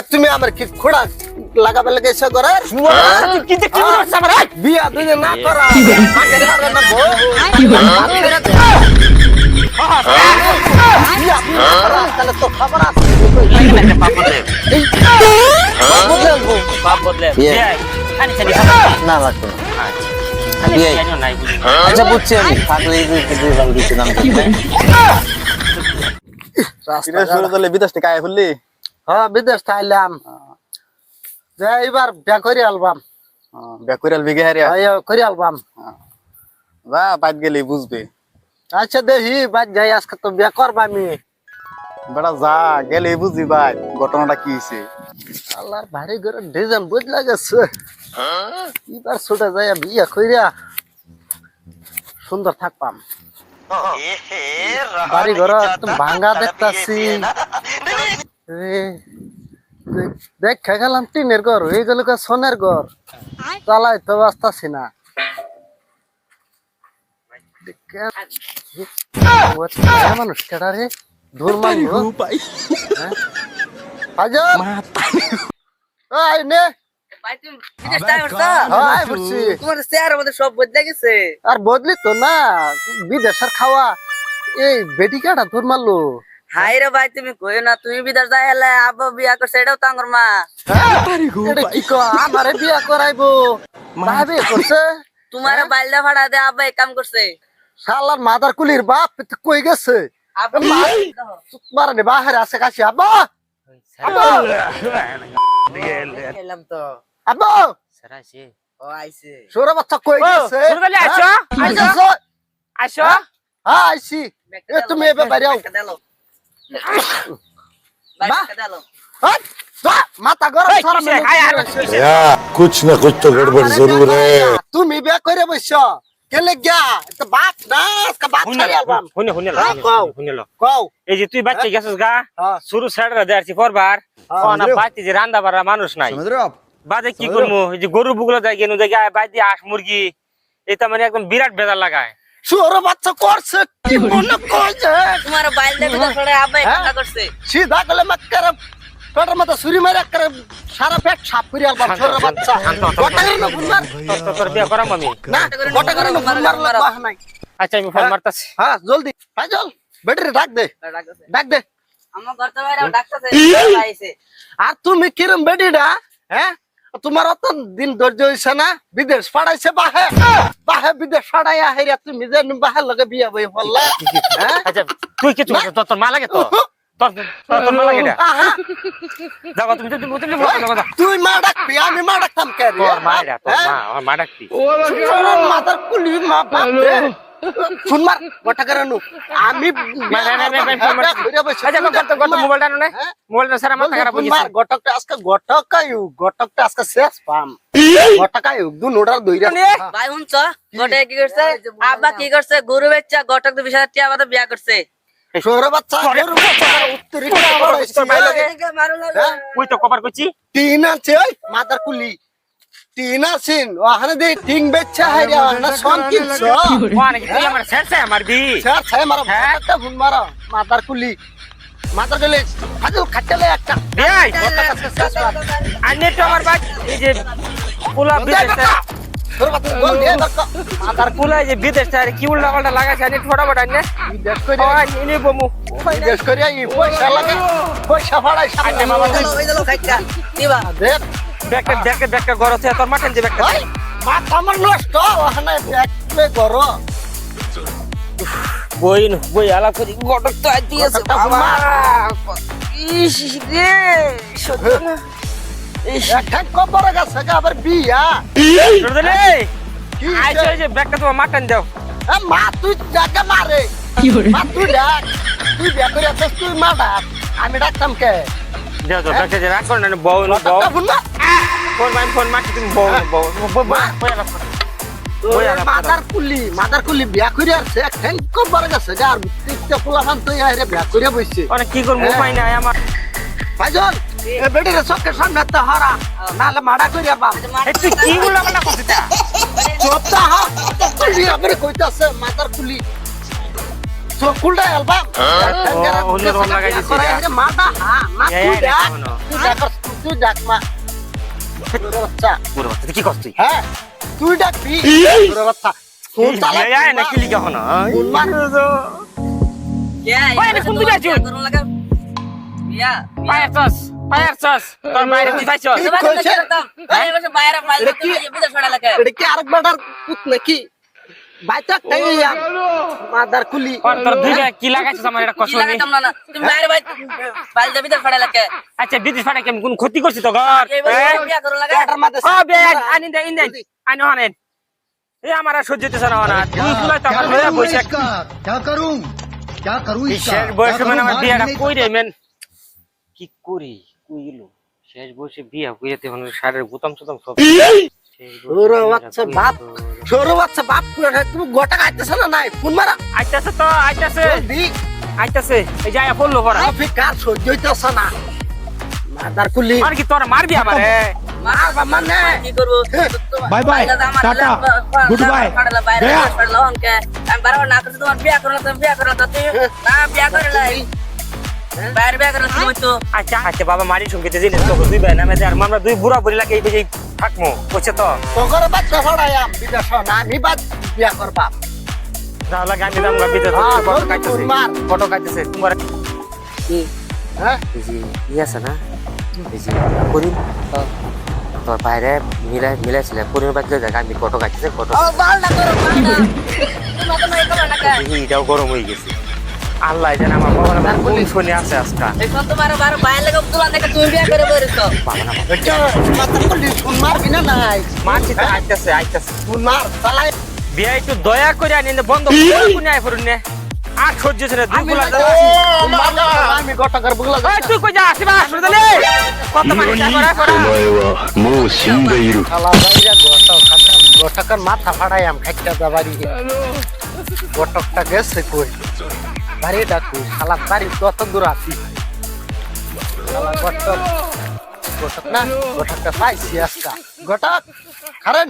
তুমি আমার কি খোড়া লাগাবে লাগাইছো করে কি যে কি করছ আমার বিয়া দুই না করা আগে ধরে না বউ বিয়া তাহলে তো খবর আছে বাপ বদলে খানি খানি না লাগতো নাই বুঝি আচ্ছা বুঝছি আমি থাকলে দুই ভালো দিচ্ছি নাম কিরে শুরু করলে বিদেশ থেকে আয় ফুললি হ্যাঁ বিদেশ আইলাম যে এবার বিয়া করে আলবাম বেকুরাল বিঘে হারিয়া করে আলবাম বা বাইত গেলি বুঝবে আচ্ছা দেখি বাদ যাই আজকে তো বিয়া করবা আমি বেটা যা গেলে বুঝবি ভাই ঘটনাটা কি হয়েছে আল্লাহর ভারী করে ডিজাইন বুঝলা গেছে এবার ছোটা যায় বিয়া কইরা সুন্দর থাকবাম বাড়ি ঘর একদম ভাঙ্গা দেখতাছি দেখ গেলাম টিনের ঘর হয়ে গেল সোনের ঘর চালাই তো বাঁচতাছি না মানুষ কেডা রে ধুর মারলো ভাই তুমি বিদেশ যাই করছো তোমার চেহারার মধ্যে সব বদলে গেছে আর বদলি তো না বিদেশের খাওয়া এই বেটি কাটা তোর মারলো হাই রে ভাই তুমি কইও না তুমি বিদেশ যাই হলে আব্বা বিয়া করছে এটাও তো আমার মা এটা কি আমারে বিয়া করাইবো ভাবে করছে তোমার বাইলদা ভাড়া দে আব্বা এই কাম করছে শালার মাদার কুলির বাপ কই গেছে আব্বা মারে বাহির আছে কাছে আব্বা এলাম তো আব্বা সরাসি ও আইছে সোরা বাচ্চা কই গেছে শুরু করলে আইছো আইছো হ্যাঁ আইছি এ তুমি এবে বাইরে আও মাথা গরম कुछ न कुछ तो गड़बड़ जरूर है তুমি বিয়া করে বসছো কেলে গিয়া তো বাপ না কা বাপ ছাড়ি আলবাম শুনে কও এই যে তুই বাচ্চা গেছিস গা হ্যাঁ। শুরু সাইডে দেয়ারছি করবার না বাচ্চা যে রান্দা বাড়া মানুষ নাই বাদে কি করবো এই যে গরু বুগলো যায় কেন দেখে বাইদি হাঁস মুরগি এটা মানে একদম বিরাট বেজার লাগায় সোরা বাচ্চা করছে কি মনে কইছে তোমার বাইলদা বিদেশ ভাড়া আব্বা এই কাম করছে সিধা গলে মাক্কার পেটের মধ্যে ছুরি মারে করে সারা পেট সাপ করে আলবাম সোরা বাচ্চা গোটা করে না গুনমার তোর বিয়ে করাম আমি না গোটা করে না গুনমার বাহ নাই আচ্ছা আমি ফোন মারতাছি হ্যাঁ জলদি ফাইজল ব্যাটারি ডাক দে ডাক দে আমার ঘর তো বাইরে ডাকতেছে আইছে আর তুমি কিরম বেডিডা হ্যাঁ তোমার অত দিন ধৈর্য হইছে না বিদেশ পাঠাইছে বাহে বাহে বিদেশ পাঠাইয়া হেরিয়া তুমি যে বাহে লগে বিয়া বই বললা হ্যাঁ আচ্ছা তুই কিছু তোর মা লাগে তো তোর মা লাগে না যাও তুমি তুই মা ডাকবি আমি মা ডাকতাম কে রে তোর মা রে তোর মা আমার মা ডাকতি মাদার কুলি মা বাপ রে ফোন মার গোটা করে নু আমি মোবাইলটা নে মোবাইলটা সারা মাথা খারাপ হয়ে গেছে গটকটা আজকে শেষ পাম গটকায়ু দু নোডার দইরা ভাই হুনছ গটে কি করছে আব্বা কি করছে গরু বেচা গটক তো 20,000 টাকা বাদে বিয়া করছে শোরে বাচ্চা গরু বাচ্চা উত্তরি ওই তো কভার করছি তিন আছে ওই মাদার কুলি তিন আছেন ওখানে দে টিং বেচা হাইরা না সন কিনছ ওখানে কি তুই আমার শেষে মারবি স্যার ছাই মারা একটা ফোন মারা মাদার কুলি মাদার কুলি আজু খাটলে একটা এই আনে তো আমার বাদ এই যে পোলা বিদেশ শোরে বাচ্চা গোল দিয়ে দরকার মাদার পোলা এই যে বিদেশ থেকে কি উল্টা পাল্টা লাগাছে আনে ফটাফট আনে দেশ করে ওই ইনি বমু দেশ করে এই পয়সা লাগে পয়সা ফাড়াই সামনে মামা ওই দিলো খাইতা দিবা দে ব্যাগটা ঘর আছে তোর মাঠে যে ব্যাগটা ভাই মাথা আমার নষ্ট ওখানে ব্যাগলে গরো বই আলা করি গটক তো আই দিয়েছে বাবা ইস রে সত্যি একটা কবর গেছে আবার বিয়া রে কি আইছো যে ব্যাগটা তোমার মাটন দাও মা তুই জায়গা মারে মা তুই ডাক তুই বিয়া করে আসছিস তুই মা ডাক আমি ডাকতাম কে দাও তো ব্যাগটা যে রাখ না বউ ফোন মাটি তুমি মাদার কুলি বিয়া করে আসছে একটা কবর গেছে আর তিনটা পোলাপান তুই আইরে বিয়া করে বসছে অনেক কি করব উপায় নাই আমার ভাইজন এ বেটির চোখের সামনে তো হারা নালে মাড়া কইরা বাপ তুই কি গুলা বলা কথা চোপটা হা তুই আপরে কইতাছে মাদার কুলি চোকুলটা অ্যালবাম অন্য রকম লাগাই দিছি মাদা হা মা তুই দেখ তুই ডাক মা তোর বাচ্চা পুরো বাচ্চা কি করছিস হ্যাঁ তুই ডাকবি তোর বাচ্চা ফোন চালা না কি লিখা হনা ফোন মার ওই আমি কোন দিকে আছি করুন লাগা বিয়া পায়ারছস তোর বাইরে তুই পাইছস এই বসে বাইরে ফাইল করতে বিদেশ ছড়া লাগে এটা কি আরেক বেটার পুত নাকি বাইটা তাই মাদার কুলি কোন তোর দুই ভাই কি লাগাইছস আমার এটা কি কষ্ট নেই লাগাতাম না তুমি বাইরে ফাইল দে বিদেশ ছড়া লাগে আচ্ছা বিদেশ ফাটা কেমন কোন ক্ষতি করছিস তো ঘর এই বসে বিয়া করুন লাগা এটার মাঝে ও বে আনি দে ইন দে আনি হনেন এই আমার আর সহ্য হইতেছ না না তুই ফুলাই তো আমার লয়া বইছে क्या करूं क्या करूं শেষ বয়সে মানে আমার বিয়াটা কই রে মেন কি করি কই গেল শেষ বয়সে বিয়া কইতে মানে শাড়ির বোতাম সুতাম সব তোর বাচ্চা বাপ তোর বাচ্চা বাপ তুমি গোটা খাইতেছ না নাই ফোন মারা আইতাছে তো আইতাছে দি আইতাছে এই যায় পড়লো পড়া আফি কাজ সহ্য হইতেছ না মাদার কুলি আর কি তোর মারবি আমারে মারবা মানে কি করব बाय बाय टाटा गुड बाय गया ছড়লা হনকে আমি বারবার না করতে তোমার বিয়া করলা তুমি বিয়া করলা তুই না বিয়া করলাই বাইরে বিয়া করলা তুমি তো আচ্ছা আচ্ছা বাবা মারি সঙ্গীতে জিনিস তো দুই ভাই নামে আর আমরা দুই বুড়া বুড়ি লাগে এই বেজে থাকমু কইছে তো তোর বাচ্চা ছড়াইয়াম বিদেশ না আমি বাদ বিয়া করবা তাহলে গানি দাম গাবি তো হ্যাঁ, ফটো তোর কাটতেছে মার। ফটো কাটতেছে তোমার কি হ্যাঁ এই যে আছে না এই যে করিম তোর বাইরে মিলাইছিল করিম বাচ্চা জায়গা আমি ফটো কাটতেছে ফটো ও বাল না করো বাল না তুমি তো নাই করো না কা এটাও গরম হয়ে গেছে আল্লাহ জানে আমার বাবা আমার কোন শুনে আছে আজকা এখন তোমার বারো বাইরে লাগে তুলা দেখে তুমি বিয়া করে বরিছো বাবা না এটা মাদার কুলি ফোন মারবি না নাই মারছি তো আইতাছে ফোন মার চালাই বিয়া একটু দয়া করে আনি বন্ধ কোন আই ফুরুন নে আর সহ্য ছিল দুই গুলা আমি গোটা কর বুগলা এই তুই কই যা আসিবা হাসপাতালে কত মানে চা করা করা お前はもう死んでいる。 শালা বাইরে গোটাকার মাথা ফাড়াইয়াম খাইটা দাবারি গোটকটা গেছে কই বাড়িটা কই শালা বাড়ি কত দূর আছি শালা গোটক না গোটকটা পাইছি আজকা গোটক খারেন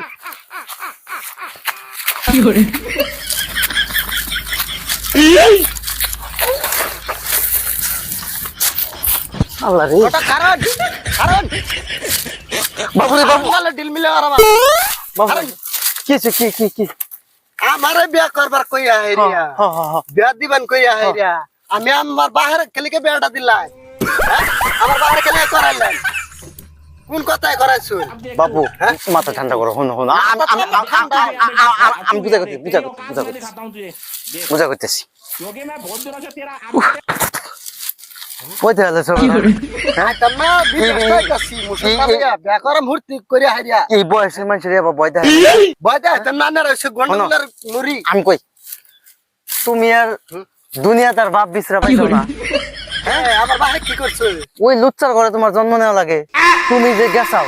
আল্লাহ রে গোটক খারেন খারেন বাবু রে বাবু বলে ডিল মিলে আর বাবু কি হইছে, কি কি কি আমারে বিয়া করবার কইয়া হেরিয়া হ হ হ বিয়া দিবেন কইয়া হেরিয়া আমি আমার বাহিরে কেলিকে বিয়াটা দিলাই আমার বাহিরে কেলিকে করাইলেন কোন কথায় করাইছুন বাবু মাথা ঠান্ডা করো হন হন আমি বুঝা করতেছি কইতে হলে সব আইতাম্মা বিদেশ কইতাছি মুসলমানিয়া বিয়া করা মূর্তি করিয়া হেরিয়া এই বয়সের মানুষের এবার বয়দা বয়দা আইতাম না রইছে গন্ডগুলার মুড়ি আমি কই তুমি আর দুনিয়া তার বাপ বিছরা পাইছো না হ্যাঁ আমার বাহিরে কি করছে ওই লুচ্চার ঘরে তোমার জন্ম নেওয়া লাগে তুমি যে গেছাও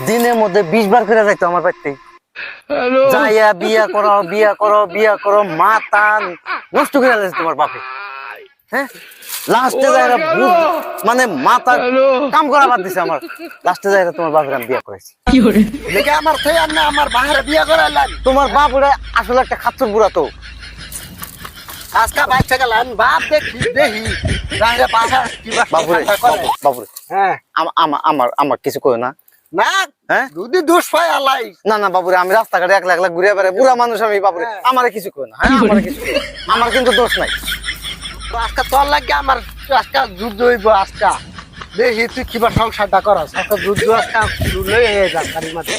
দিনের মধ্যে 20 বার করে যাইতো আমার বাড়িতে যাইয়া বিয়া করো মাথা নষ্ট করে দিয়েছে তোমার বাপে হ্যাঁ লাস্টে যাইরা মানে মাথা কাম করা বাদ দিছে আমার লাস্টে যাইরা তোমার বাপের আমি বিয়া করেছি লেগে আমার থেকে আপনি আমার বাহিরে বিয়া করাইলেন তোমার বাপ ওরা আসলে একটা খাচ্চর বুড়া তো আজকা বাচ্চা গেলেন বাপ দেখি বাহিরে বাসা কি বাবুরে বাবুরে হ্যাঁ আমার কিছু কই না না হ্যাঁ যদি দোষ পায় আলাই না না বাবুরে আমি রাস্তাঘাটে একলা একলা ঘুরে বেড়াই বুড়া মানুষ আমি বাবুরে আমারে কিছু কই না হ্যাঁ আমারে কিছু কই না। আমার কিন্তু দোষ নাই আজকা তোর লাগে আমার আজকা যুদ্ধ হইব আজকা দেখি তুই কিবা সংসারটা করস আজকা যুদ্ধ আজকা লয়ে যা গাড়ির মাঝে